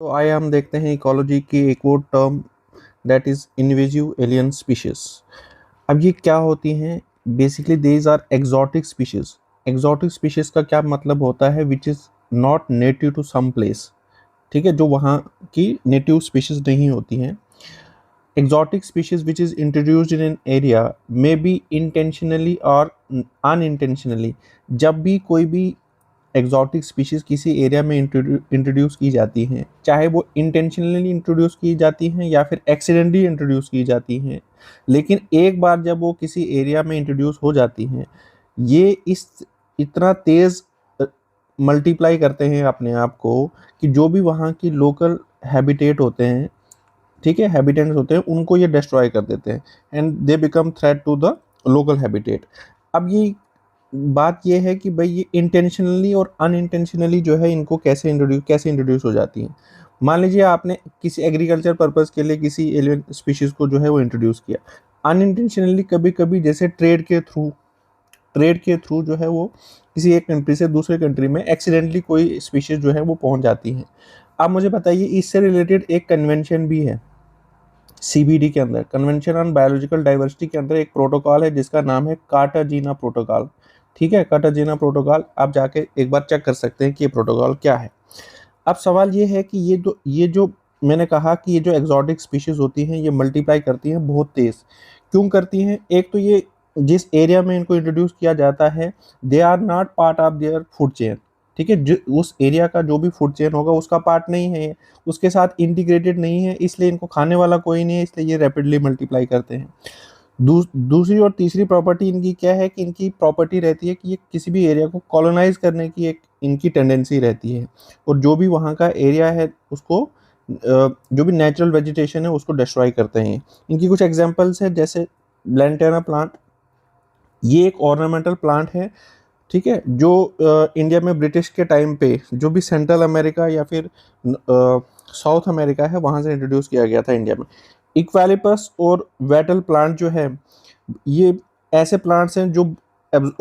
तो आइए हम देखते हैं इकोलॉजी की एक और term that is invasive alien species. अब ये क्या होती हैं? Basically these are exotic species. Exotic species का क्या मतलब होता है? Which is not native to some place. ठीक है, जो वहाँ की नेटिव स्पीशीज नहीं होती हैं। Exotic species which is introduced in an area may be intentionally और अनइंटेंशनली। जब भी कोई भी एक्सोटिक स्पीशीज किसी एरिया में इंट्रोड्यूस की जाती हैं, चाहे वो इंटेंशनली इंट्रोड्यूस की जाती हैं या फिर एक्सीडेंटली इंट्रोड्यूस की जाती हैं, लेकिन एक बार जब वो किसी एरिया में इंट्रोड्यूस हो जाती हैं, ये इस इतना तेज मल्टीप्लाई करते हैं अपने आप को कि जो भी वहाँ की लोकल हैबिटेट होते हैं, ठीक है, हैबिटेंट्स होते हैं, उनको ये डिस्ट्रॉय कर देते हैं and they become threat to the local habitat. अब ये बात ये है कि भाई ये इंटेंशनली और अनइंटेंशनली जो है इनको कैसे इंट्रोड्यूस हो जाती हैं। मान लीजिए आपने किसी एग्रीकल्चर पर्पस के लिए किसी एलियन स्पीशीज को जो है वो इंट्रोड्यूस किया। अनइंटेंशनली कभी कभी जैसे ट्रेड के थ्रू जो है वो किसी एक कंट्री से दूसरे कंट्री में एक्सीडेंटली कोई स्पीशीज जो है वो पहुंच जाती हैं। आप मुझे बताइए, इससे रिलेटेड एक कन्वेंशन भी है सीबीडी के अंदर, कन्वेंशन ऑन बायोलॉजिकल डाइवर्सिटी के अंदर एक प्रोटोकॉल है जिसका नाम है कार्टाजीना प्रोटोकॉल। ठीक है, कार्टाजीना प्रोटोकॉल आप जाके एक बार चेक कर सकते हैं कि ये प्रोटोकॉल क्या है। अब सवाल ये है कि ये जो मैंने कहा कि ये जो एक्सोटिक स्पीशीज होती हैं ये मल्टीप्लाई करती हैं बहुत तेज। क्यों करती हैं? एक तो ये जिस एरिया में इनको इंट्रोड्यूस किया जाता है, they are not part of their food chain. ठीक है, जो उस एरिया का जो भी फूड चेन होगा उसका पार्ट नहीं है, उसके साथ इंटीग्रेटेड नहीं है, इसलिए इनको खाने वाला कोई नहीं है, इसलिए ये रैपिडली मल्टीप्लाई करते हैं। दूसरी और तीसरी प्रॉपर्टी इनकी क्या है कि इनकी प्रॉपर्टी रहती है कि ये किसी भी एरिया को कॉलोनाइज करने की एक इनकी टेंडेंसी रहती है, और जो भी वहाँ का एरिया है उसको जो भी नेचुरल वेजिटेशन है उसको डिस्ट्रॉय करते हैं। इनकी कुछ एग्जांपल्स हैं, जैसे लैंटेना प्लांट। ये एक ऑर्नामेंटल प्लांट है, ठीक है, जो इंडिया में ब्रिटिश के टाइम पे जो भी सेंट्रल अमेरिका या फिर साउथ अमेरिका है वहाँ से इंट्रोड्यूस किया गया था इंडिया में। इक्वालिपस और वेटल प्लांट जो है, ये ऐसे प्लांट्स हैं जो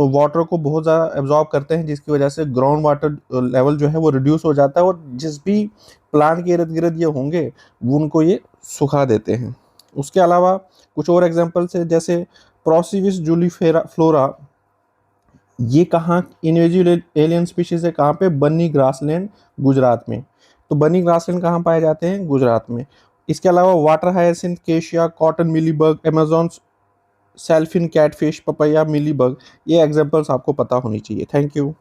वाटर को बहुत ज़्यादा एब्जॉर्ब करते हैं, जिसकी वजह से ग्राउंड वाटर लेवल जो है वो रिड्यूस हो जाता है, और जिस भी प्लांट के इर्द गिर्द ये होंगे वो उनको ये सुखा देते हैं। उसके अलावा कुछ और एग्जांपल्स है, जैसे प्रोसिविस जूलीफेरा फ्लोरा। ये कहाँ इनवेजिव एलियन स्पीशीज है? कहाँ पे? बन्नी ग्रासलैंड, गुजरात में। तो बन्नी ग्रासलैंड कहाँ पाए जाते हैं? गुजरात में। इसके अलावा water hyacinth, cassia, cotton mealybug, Amazon sailfin catfish, papaya mealybug, ये एग्जांपल्स आपको पता होनी चाहिए। Thank you.